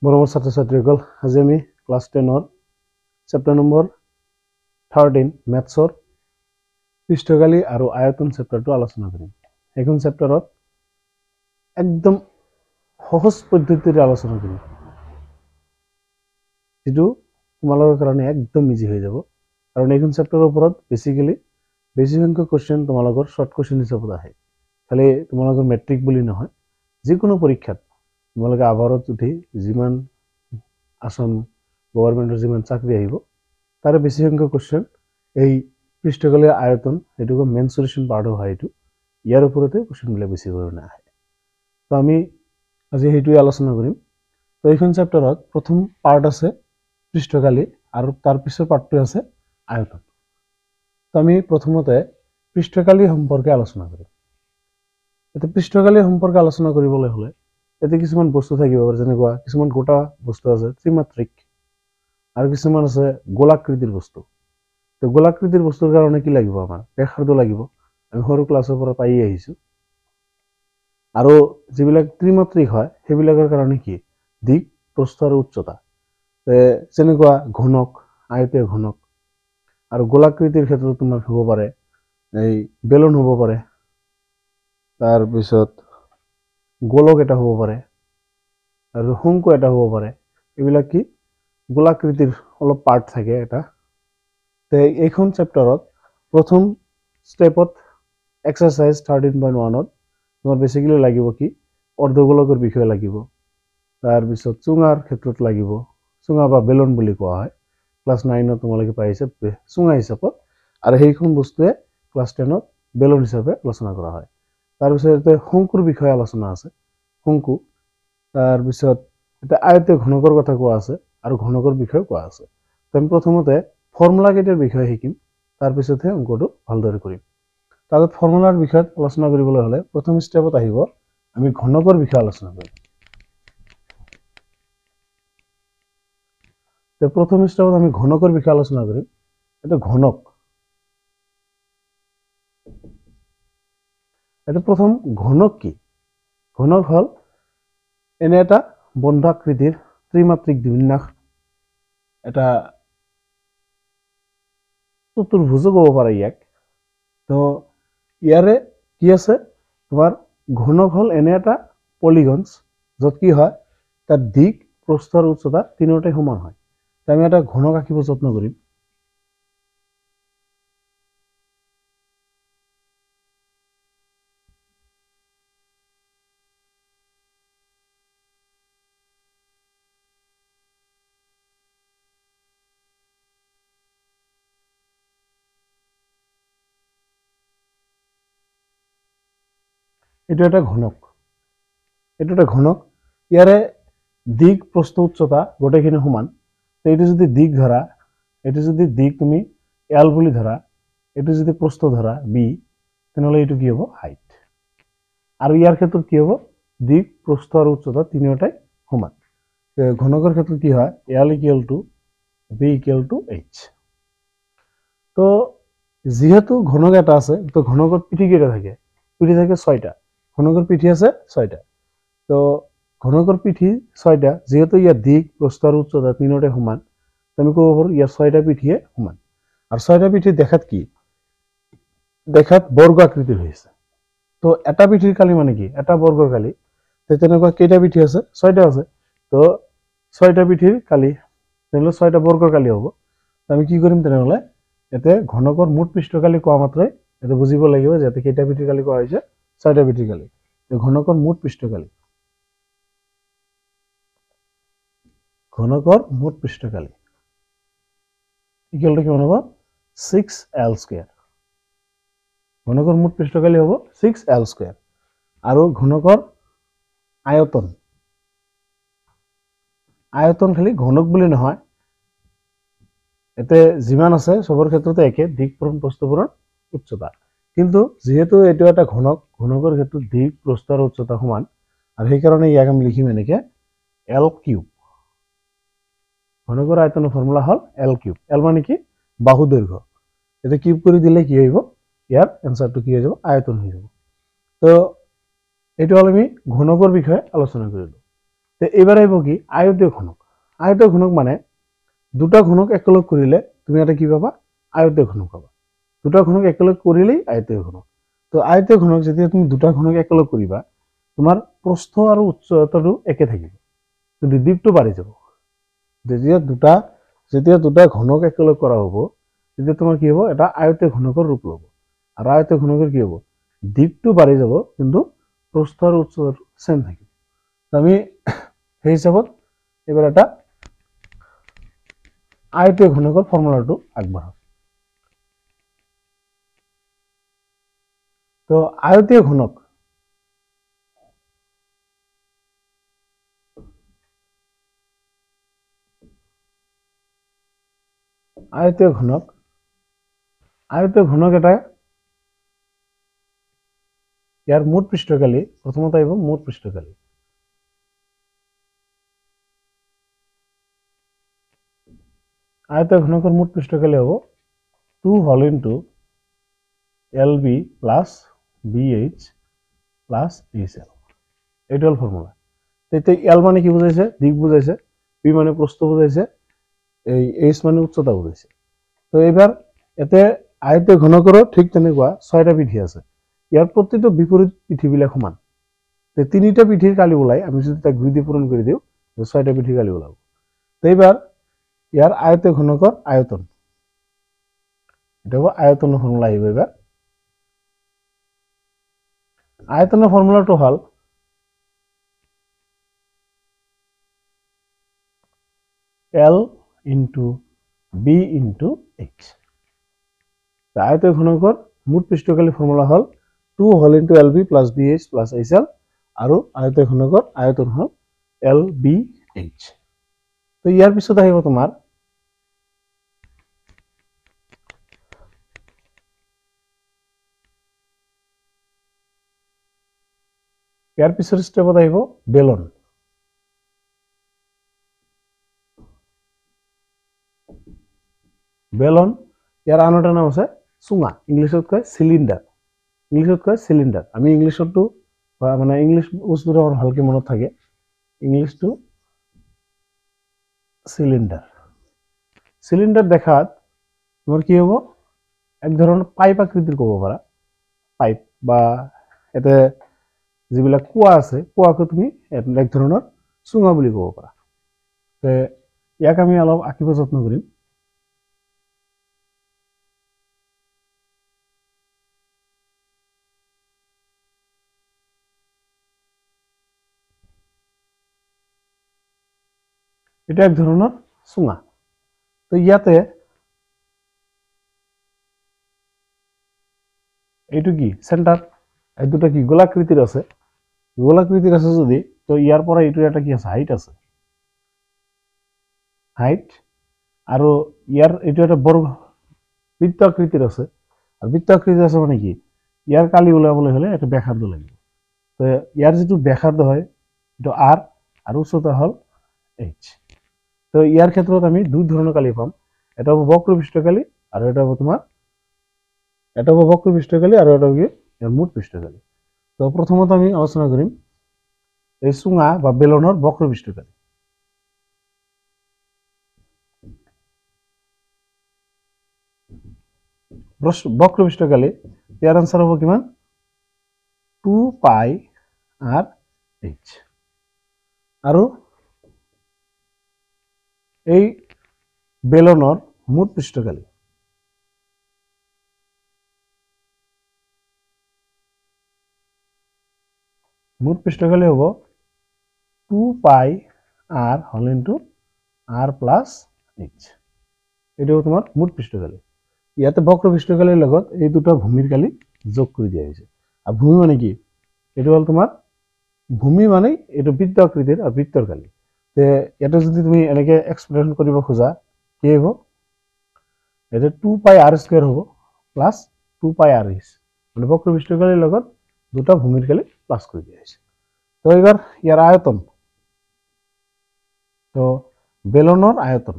মৰমৰ ছাত্ৰ-ছাত্ৰীসকল, আজি আমি ক্লাছ 10 চেপ্টাৰ নম্বৰ 13 মেথছৰ পৃষ্ঠকালি আৰু আয়তন চেপ্টাৰটো আলোচনা কৰিম। এইখন চেপ্টাৰত একদম সহজ পদ্ধতিৰে আলোচনা কৰিম, যিটো তোমালোকৰ কাৰণে একদম ইজি হৈ যাব। কাৰণ এইখন চেপ্টাৰৰ ওপৰত বেছি সংখ্যক কুৱেশ্যন তোমালোকৰ শৰ্ট কুৱেশ্যন হিচাপত আহে। খালি তোমালোকৰ মেট্ৰিক বুলি নহয়, যিকোনো পৰীক্ষাত তোমালোকে আভাৰত উঠি যিমান আসাম গভৰ্ণমেণ্টৰ যিমান চাকৰি আহিব, তাৰে বেছি সংখ্যক কুৱেশ্যন এই পৃষ্ঠকালীয় আয়তন, এইটোকে মেনচুৰেশ্যন পাৰ্ট হয়, এইটো ইয়াৰ ওপৰতে কুৱেশ্যনবিলাক বেছি পৰিমাণে আহে। তো আমি আজি সেইটোৱে আলোচনা কৰিম। তো এইখন চেপ্টাৰত প্ৰথম পাৰ্ট আছে পৃষ্ঠকালী আৰু তাৰ পিছৰ পাৰ্টটো আছে আয়তন। তো আমি প্ৰথমতে পৃষ্ঠকালী সম্পৰ্কে আলোচনা কৰিম। এতিয়া পৃষ্ঠকালী সম্পৰ্কে আলোচনা কৰিবলৈ হ'লে ইয়াতে কিছুমান বস্তু থাকিব পাৰে, যেনেকুৱা কিছুমান গোটা বস্তু আছে ত্ৰিমাত্ৰিক, আৰু কিছুমান আছে গোলাকৃতিৰ বস্তু। তো গোলাকৃতিৰ বস্তুৰ কাৰণে কি লাগিব? আমাৰ ব্যাসাৰ্ধ লাগিব, আমি সৰু ক্লাছৰ পৰা পাই আহিছোঁ। আৰু যিবিলাক ত্ৰিমাত্ৰিক হয় সেইবিলাকৰ কাৰণে কি? দিক, প্ৰস্থ আৰু উচ্চতা। যেনেকুৱা ঘনক, আয়তীয় ঘনক। আৰু গোলাকৃতিৰ ক্ষেত্ৰত তোমাৰ হ'ব পাৰে এই বেলুন হ'ব পাৰে, তাৰপিছত গোলক এটা হ'ব পাৰে, আৰু শংকু এটা হ'ব পাৰে। এইবিলাক কি? গোলাকৃতিৰ অলপ পাৰ্ট থাকে এটা। তো এইখন চেপ্টাৰত প্ৰথম ষ্টেপত এক্সাৰচাইজ 13.1ত তোমাৰ বেছিকেলি লাগিব কি? অৰ্ধগোলকৰ বিষয়ে লাগিব, তাৰপিছত চুঙাৰ ক্ষেত্ৰত লাগিব, চুঙা বা বেলুন বুলি কোৱা হয়। ক্লাছ 9ত তোমালোকে পাইছে চুঙা হিচাপত, আৰু সেইখন বস্তুৱে ক্লাছ 10ত বেলুন হিচাপে আলোচনা কৰা হয়। তাৰপিছত শংকুৰ বিষয়ে আলোচনা আছে, শংকু। তাৰপিছত এতিয়া আয়তীয় ঘনকৰ কথা কোৱা আছে আৰু ঘনকৰ বিষয়ে কোৱা আছে। তো আমি প্ৰথমতে ফৰ্মুলা কেইটাৰ বিষয়ে শিকিম, তাৰপিছতহে অংকটো ভালদৰে কৰিম। তাৰপিছত ফৰ্মুলাৰ বিষয়ত আলোচনা কৰিবলৈ হ'লে প্ৰথম ষ্টেপত আহিব আমি ঘনকৰ বিষয়ে আলোচনা কৰিম। তো প্ৰথম ষ্টেপত আমি ঘনকৰ বিষয়ে আলোচনা কৰিম। এটা ঘনক, এটা প্ৰথম ঘনক কি? ঘনক হ'ল এনে এটা বন্ধাকৃতিৰ ত্ৰিমাত্ৰিক দ্বিবিন্যাস, এটা চতুৰ্ভুজো ক'ব পাৰে ইয়াক। তো ইয়াৰে কি আছে? তোমাৰ ঘনক হ'ল এনে এটা পলিগনছ, য'ত কি হয় তাৰ দিক, প্ৰস্থ আৰু উচ্চতা তিনিওটাই সমান হয়। তো আমি এটা ঘনক আঁকিব যত্ন কৰিম। এইটো এটা ঘনক, ইয়াৰে দিক, প্ৰস্থ, উচ্চতা গোটেইখিনি সমান। তো এইটো যদি দিক ধৰা, এইটো যদি দিক তুমি এল বুলি ধৰা, এইটো যদি প্ৰস্থ ধৰা বি, তেনেহ'লে এইটো কি হ'ব? হাইট। আৰু ইয়াৰ ক্ষেত্ৰত কি হ'ব? দিক, প্ৰস্থ আৰু উচ্চতা তিনিওটাই সমান। ঘনকৰ ক্ষেত্ৰত কি হয়? L equal to B equal to H. তো যিহেতু ঘনক এটা আছে, তো ঘনকৰ পিঠি কেইটা থাকে? পিঠি থাকে 6টা। ঘনকৰ পিঠি আছে 6টা। তো ঘনকৰ পিঠি 6টা, যিহেতু ইয়াৰ দিক, প্ৰস্থ আৰু উচ্চতা তিনিওটাই সমান, আমি ক'ব পাৰোঁ ইয়াৰ 6টা পিঠিয়ে সমান। আৰু 6টা পিঠি দেখাত কি? দেখাত বৰ্গ আকৃতিৰ হৈছে। তো এটা পিঠিৰ কালি মানে কি? এটা বৰ্গৰ কালি। তেনেকুৱা কেইটা পিঠি আছে? 6টা আছে। তো 6টা পিঠিৰ কালি, তেনেহ'লে 6টা বৰ্গৰ কালি হ'ব। আমি কি কৰিম তেনেহ'লে? ইয়াতে ঘনকৰ মুঠ পৃষ্ঠকালি কোৱা মাত্ৰই ইয়াতে বুজিব লাগিব যে ইয়াতে কেইটা পিঠিৰ কালি কোৱা হৈছে? 6টা পিঠিৰ কালি। ঘনকৰ মুঠ পৃষ্ঠকালি, ঘনকৰ মুঠ পৃষ্ঠকালি ইকুৱেল টু কিমান হ'ব? 6l²। ঘনকৰ মুঠ পৃষ্ঠকালি হ'ব 6l²। আৰু ঘনকৰ আয়তন, আয়তন খালি ঘনক বুলি নহয়, এতে যিমান আছে চবৰ ক্ষেত্ৰতে একে, দিক পূৰণ, প্ৰস্থ পূৰণ, উচ্চতা। কিন্তু যিহেতু এইটো এটা ঘনক, ঘনকৰ ক্ষেত্ৰত দিক, প্ৰস্থ আৰু উচ্চতা সমান, আৰু সেইকাৰণে ইয়াক আমি লিখিম এনেকে l³। ঘনকৰ আয়তনৰ ফৰ্মুলা হ'ল l³। এল মানে কি? বাহু দৈৰ্ঘ্য। এতিয়া কিউব কৰি দিলে কি হ'ব? ইয়াৰ এনচাৰটো কি হৈ যাব? আয়তন হৈ যাব। তো এইটো হ'ল আমি ঘনকৰ বিষয়ে আলোচনা কৰিলোঁ। তো এবাৰ আহিব কি আয়তীয় ঘনক। আয়তীয় ঘনক মানে দুটা ঘনক একেলগ কৰিলে তুমি এটা কি পাবা আয়তীয় ঘনক পাবা। দুটা ঘনক একেলগ কৰিলেই আয়তীয় ঘনক। তো আয়তীয় ঘনক যেতিয়া তুমি দুটা ঘনক একেলগ কৰিবা তোমাৰ প্ৰস্থ আৰু উচ্চতাটো একে থাকিব, কিন্তু দিশটো বাঢ়ি যাব। যেতিয়া দুটা ঘনক একেলগ কৰা হ'ব তেতিয়া তোমাৰ কি হ'ব এটা আয়তীয় ঘনকৰ ৰূপ ল'ব। আৰু আয়তীয় ঘনকৰ কি হ'ব দিশটো বাঢ়ি যাব কিন্তু প্ৰস্থ আৰু উচ্চতাটো সেম থাকিব। আমি সেই হিচাপত এবাৰ এটা আয়তীয় ঘনকৰ ফৰ্মুলাটো আগবঢ়াম। তো আয়তীয় ঘনক এটা ইয়াৰ মুঠ পৃষ্ঠকালি প্ৰথমত আহিব মুঠ পৃষ্ঠকালি। আয়তীয় ঘনকৰ মুঠ পৃষ্ঠকালি হ'ব 2 whole into LB plus BH plus HL। এইটো হ'ল ফৰ্মুলা। তেতিয়া এল মানে কি বুজাইছে দিক বুজাইছে, বি মানে প্ৰস্থ বুজাইছে, এই এইচ মানে উচ্চতা বুজাইছে। তো এইবাৰ এতে আয়তীয় ঘনকৰো ঠিক তেনেকুৱা 6টা পিঠি আছে। ইয়াৰ প্ৰতিটো বিপৰীত পিঠিবিলাক সমান। তো তিনিটা পিঠিৰ কালি ওলাই আমি যদি তাক 2 দিয়ে পূৰণ কৰি দিওঁ 6টা পিঠিৰ কালি ওলাব। তো এইবাৰ ইয়াৰ আয়তীয় ঘনকৰ আয়তন, এটা হ'ব আয়তনৰ ফৰ্মুলা আহিব। এইবাৰ আয়তনৰ ফৰ্মুলাটো হ'ল L into B into H। আয়তীয় ঘনকৰ মুঠ পৃষ্ঠকালি ফৰ্মুলা হ'ল 2 whole into LB plus BH plus HL আৰু আয়তীয় ঘনকৰ আয়তন হ'ল LBH। তো ইয়াৰ পিছত আহিব তোমাৰ ইয়াৰ পিছৰ ষ্টেপত আহিব বেলন। বেলন ইয়াৰ আন এটা নাম আছে চুঙা, ইংলিছত কয় চিলিণ্ডাৰ। আমি ইংলিছতো মানে ইংলিছ বস্তুটো আমাৰ ভালকে মনত থাকে, ইংলিছটো চিলিণ্ডাৰ দেখাত তোমাৰ কি হ'ব এক ধৰণৰ পাইপ আকৃতিৰ ক'ব পাৰা, পাইপ বা এতে যিবিলাক কুয়া আছে কুয়াকো তুমি এক ধৰণৰ চুঙা বুলি ক'ব পাৰা। ইয়াক আমি অলপ আঁকিব যত্ন কৰিম। এটা এক ধৰণৰ চুঙা। তো ইয়াতে এইটো কি সেন্টাৰ, এই দুটা কি গোলাকৃতিৰ আছে, যদি তো ইয়াৰ পৰা এইটো এটা কি আছে হাইট আছে, হাইট আৰু ইয়াৰ এইটো এটা বৰ্গ বৃত্ত আকৃতিৰ আছে। আৰু বৃত্ত আকৃতিৰ আছে মানে কি ইয়াৰ কালি ওলাবলৈ হলে এটা ব্যাসাৰ্ধ লাগিব। তো ইয়াৰ যিটো ব্যাসাৰ্ধ হয় এইটো R আৰু উচ্চতা হ'ল H। তো ইয়াৰ ক্ষেত্ৰত আমি দুই ধৰণৰ কালি পাম, এটা হ'ব বক্ৰ পৃষ্ঠকালি আৰু এটা হ'ব তোমাৰ বক্ৰ পৃষ্ঠকালি আৰু এটা কি ইয়াৰ মুঠ পৃষ্ঠকালি। তো প্ৰথমত আমি আলোচনা কৰিম এই চুঙা বা বেলনৰ বক্ৰ পৃষ্ঠকালি। বক্ৰ পৃষ্ঠকালি ইয়াৰ আনসাৰ হবো কিমান 2 পাই আৰ এইচ। আৰু এই বেলনৰ মুঠ পৃষ্ঠকালি হব 2 পাই আৰ হল ইনটু আৰ প্লাস এইচ। এটা তোমাৰ মুঠ পৃষ্ঠকালি। ইয়াতে বক্ৰ পৃষ্ঠকালিৰ লগত এই দুটা ভূমিৰ কালি যোগ কৰি দিয়া হৈছে। আৰু ভূমি মানে কি এইটো হ'ল তোমাৰ ভূমি মানে এইটো বৃত্ত আকৃতিৰ আৰু বৃত্তৰ কালি। ইয়াতে যদি তুমি এনেকে এক্সপ্লেন কৰিব খোজা কি হ'ব এটা 2 পাই r স্কয়াৰ হ'ব প্লাস 2 পাই r এইচ, মানে বক্ৰ পৃষ্ঠকালিৰ লগত দুটা ভূমিৰ কালি প্লাস কৰি দিয়া হৈছে। তো এবাৰ ইয়াৰ আয়তন, তো বেলনৰ আয়তন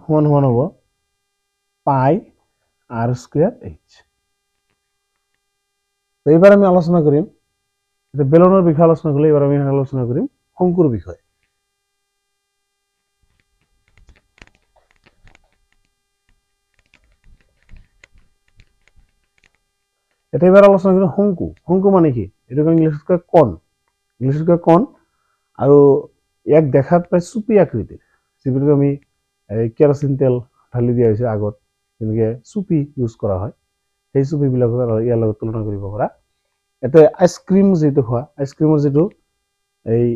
সমান সমান হ'ব পাই আর স্কয়ার এইচ। তো এবার আমি আলোচনা করিম এটা বেলনের বিষয়ে আলোচনা করলে, এবার আমি আলোচনা করিম শঙ্কুর বিষয়ে। এটা এবার আলোচনা করিম শঙ্কু। শঙ্কু মানে কি? এটাকে ইংলিশত কয় কণ। ইংলিশত কয় কণ, আৰু ইয়াক দেখাত প্ৰায় চুপি আকৃতিৰ, যিবিলাক আমি কেৰাচিন তেল ঢালি দিয়া হৈছে আগত, যেনেকৈ চুপি ইউজ কৰা হয়, সেই চুপিবিলাকৰ ইয়াৰ লগত তুলনা কৰিব পাৰা। এটা আইচক্ৰীম যিটো খোৱা, আইচক্ৰীমৰ যিটো এই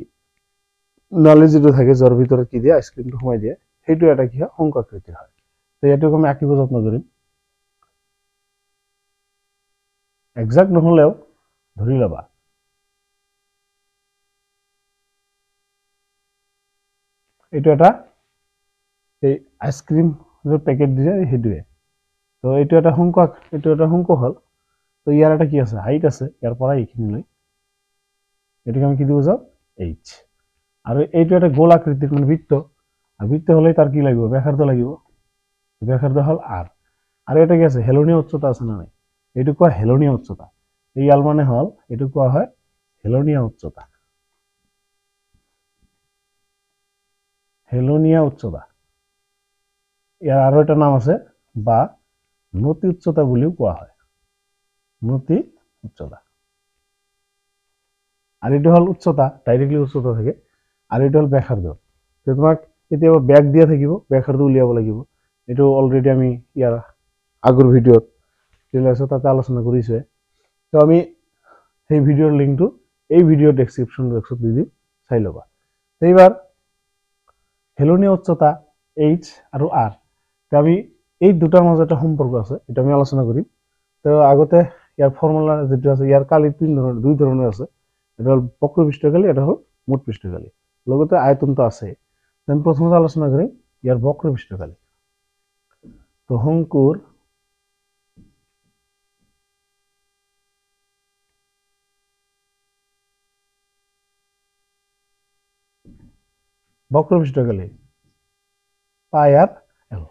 নালি যিটো থাকে, জ্বৰ ভিতৰত কি দিয়ে, আইচক্ৰীমটো সোমাই দিয়ে, সেইটো এটা কি হয়, শংকু আকৃতিৰ হয়। তো ইয়াটোক আমি আঁকিব যত্ন কৰিম। একজাক্ট নহ'লেও ধৰি ল'বা। এইটো এটা এই আইচক্ৰীম পেকেট দিছে সেইটোৱে। তো এইটো এটা শংকু, এইটো এটা শংকু হ'ল। তো ইয়াৰ এটা কি আছে, হাইট আছে, ইয়াৰ পৰা এইখিনিলৈ, এইটোকে আমি কি দিব যাওঁ, এইচ। আৰু এইটো এটা গোল আকৃতিৰ মানে বৃত্ত, আৰু বৃত্ত হ'লে তাৰ কি লাগিব, ব্যাসাৰ্ধ লাগিব। ব্যাসাৰ্ধ হ'ল আৰ। আৰু এটা কি আছে, হেলনীয়া উচ্চতা আছে না নাই, এইটো কোৱা হেলনীয়া উচ্চতা। এই আল মানে হ'ল, এইটো কোৱা হয় হেলনীয়া উচ্চতা। হেলনীয়া উচ্চতা। ইয়াৰ আৰু এটা নাম আছে, বা নতি উচ্চতা বুলিও কোৱা হয়, নতি উচ্চতা। আৰু এইটো হ'ল উচ্চতা, ডাইৰেক্টলি উচ্চতা থাকে, আৰু এইটো হ'ল ব্যাসাৰ্ধ। তো তোমাক কেতিয়াবা বেগ দিয়া থাকিব, ব্যাসাৰ্ধ উলিয়াব লাগিব। এইটো অলৰেডি আমি ইয়াৰ আগৰ ভিডিঅ'ত তাতে আলোচনা কৰিছোৱে। তো আমি সেই ভিডিঅ'ৰ লিংকটো এই ভিডিঅ'ৰ ডেছক্ৰিপশ্যন বক্সত দি দিম, চাই ল'বা। এইবাৰ হেলনীয়া উচ্চতা এইচ আৰু আৰ, তো আমি এই দুটাৰ মাজত এটা সম্পৰ্ক আছে, এটা আমি আলোচনা কৰিম। তো আগতে ইয়াৰ ফৰ্মুলা যিটো আছে, ইয়াৰ কালি দুই ধৰণৰ আছে, এটা হ'ল বক্ৰ পৃষ্ঠকালি, এটা হ'ল মুঠ পৃষ্ঠকালি, লগতে আয়তনটো আছে। আমি প্ৰথমতে আলোচনা কৰিম ইয়াৰ বক্ৰ পৃষ্ঠকালি। তো শংকুৰ বক্ৰ পৃষ্ঠকালি পাই আৰ এল।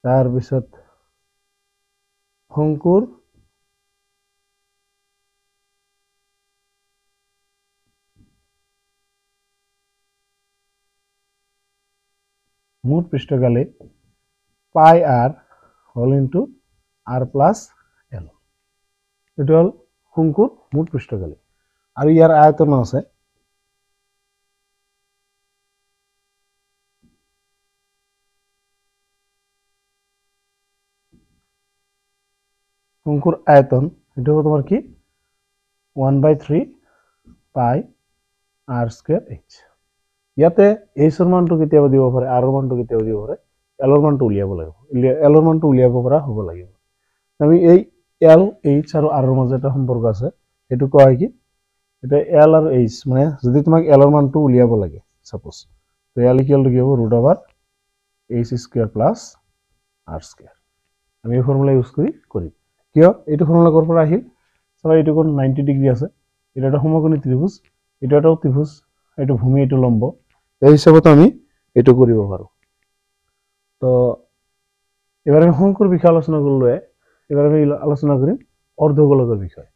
তাৰপিছত শংকুৰ মুঠ পৃষ্ঠকালি pi R whole into R plus L. এইটো হ'ল শংকুৰ মুঠ পৃষ্ঠকালি। আৰু ইয়াৰ আয়তন আছে শংকুৰ আয়তন, এইটো হ'ব তোমাৰ কি 1/3 পাই আৰ স্কয়াৰ এইচ। ইয়াতে এইচৰ মানটো কেতিয়াবা দিব পাৰে, আৰৰ মানটো কেতিয়াবা দিব পাৰে, এলৰ মানটো উলিয়াব লাগিব, এলৰ মানটো উলিয়াব পৰা হ'ব লাগিব। আমি এই এল, এইচ আৰু আৰৰ মাজত এটা সম্পৰ্ক আছে, সেইটো কোৱা হয় কি, এটা এল আৰু এইচ, মানে যদি তোমাক এলৰ মানটো উলিয়াব লাগে সাপোজ, তো এল ইকুয়াল টু কি হ'ব, root over H square plus R square. আমি এই ফৰ্মুলা ইউজ কৰিম। কিয় এইটো ফৰ্মুলা ক'ৰ পৰা আহিল, চাবা এইটো কোণ 90 ডিগ্ৰী আছে, এটা এটা সমকোণী ত্ৰিভুজ, এইটো এটাও ত্ৰিভুজ, এইটো ভূমি, এইটো লম্ব, এই হিচাপত আমি এইটো কৰিব পাৰোঁ। তো এবার আমি শঙ্কুর বিষয়ে আলোচনা করলে, এবার আমি আলোচনা করি অর্ধগোলকের বিষয়ে।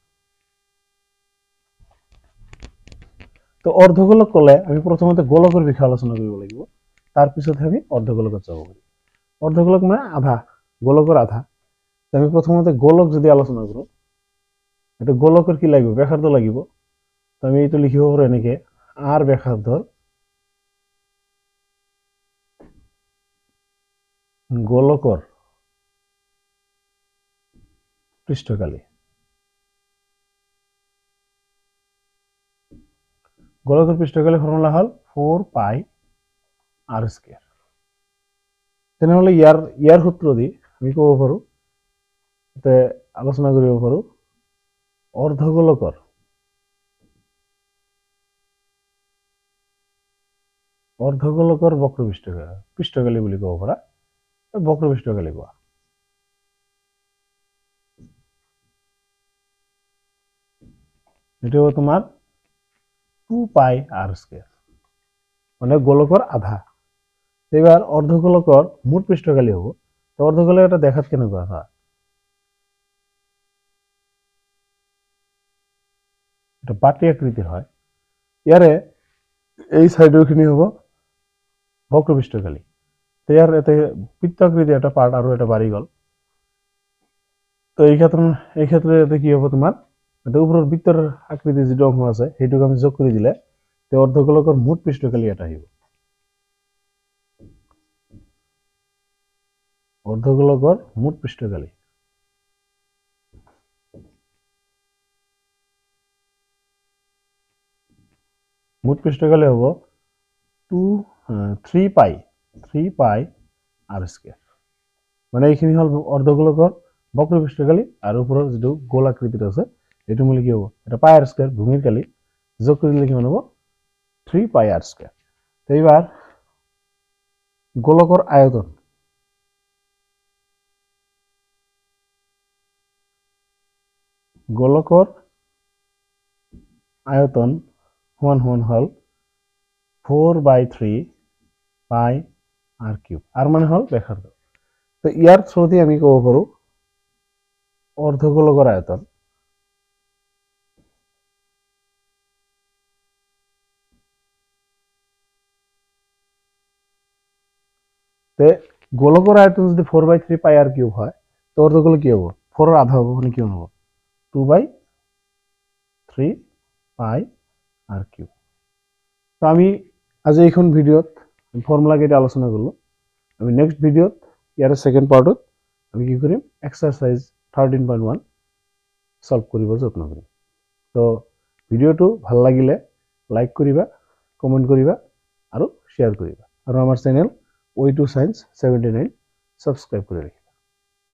তো অর্ধগোলক কলে আমি প্রথমতে গোলকের বিষয়ে আলোচনা করব লাগিব, তাৰপিছতহে আমি অৰ্ধগোলকত যাব পাৰিম। অৰ্ধগোলক মানে আধা, গোলকৰ আধা। আমি প্ৰথমতে গোলক যদি আলোচনা কৰোঁ, এটা গোলকৰ কি লাগিব, ব্যাসাৰ্ধ লাগিব। তো আমি এইটো লিখিব পাৰোঁ এনেকে, আৰ ব্যাসাৰ্ধৰ গোলকৰ পৃষ্ঠকালি। গোলকেৰ পৃষ্ঠকালি ফৰ্মুলা হল 4 পাই আৰ স্কয়াৰ। তেনেহলে ইয়াৰ সূত্ৰ দি আমি ক'ব পাৰোঁ, আলোচনা কৰিব পাৰোঁ অৰ্ধগোলকৰ বক্ৰ পৃষ্ঠকালি বুলি ক'ব পাৰা, বক্ৰ পৃষ্ঠকালি কোৱা। এইটো তোমাৰ 2 পাই আৰ স্কয়াৰ, মানে গোলকৰ আধা। এবাৰ অৰ্ধগোলকৰ মুঠ পৃষ্ঠকালি হ'ব। তো অৰ্ধগোলক এটা দেখাত কেনেকুৱা, এটা বাটি আকৃতিৰ হয় ইয়াৰে এই সাইডৰখিনি হ'ব বক্ৰপৃষ্ঠকালি ইয়াৰ এতে বৃত্তাকৃতি এটা পাৰ্ট আৰু এটা বাঢ়ি গ'ল তো এই ক্ষেত্ৰে এতে কি হ'ব তোমাৰ এটা উপৰৰ বৃত্তৰ আকৃতি যেটো অংশ আছে হেতুক আমি যোগ কৰি দিলে তে অৰ্ধগোলকৰ মুঠ পৃষ্ঠকালি এটা আহিব অৰ্ধগোলকৰ মুঠ পৃষ্ঠকালি মুঠ পৃষ্ঠকালি হ'ব 3 পাই r স্কয়াৰ মানে এইখিনি হল অৰ্ধগোলকৰ বক্ৰপৃষ্ঠকালি আৰু ওপৰৰ যেটো গোল আকৃতিৰ আছে এটো মূল কি হ'ব এটা পাই r স্কয়াৰ ভূমিৰ কালি যোগ কৰি দিলে কিমান হ'ব 3 পাই r স্কয়াৰ তো এবাৰ গোলকৰ আয়তন সমান হল 4/3 পাই r কিউব আৰ মানে হল ব্যাসাৰ্ধ তো ইয়াৰ থ্ৰুদি আমি ক'ব পাৰো অৰ্ধগোলকৰ আয়তন তে গোলকৰ আয়তন যদি 4/3 পাই r কিউব হয় তো অৰ্ধগোলক কি হ'ব 4 এর আধা হ'ব মানে কি হ'ব 2/3 পাই r কিউব তো আমি আজি এইখন ভিডিওত ফর্মুলা কেইটা আলোচনা করলো আমি নেক্সট ভিডিওত ইয়াৰ সেকেন্ড পাৰ্টত আমি কি কৰিম এক্সাৰসাইজ 13.1 সলভ কৰিব যত্ন কৰিম তো ভিডিওটো ভাল লাগিলে লাইক কৰিবা কমেন্ট কৰিবা আৰু শেয়াৰ কৰিবা আৰু আমাৰ চেনেল way2science 79 সাবস্ক্ৰাইব কৰি ৰাখিবা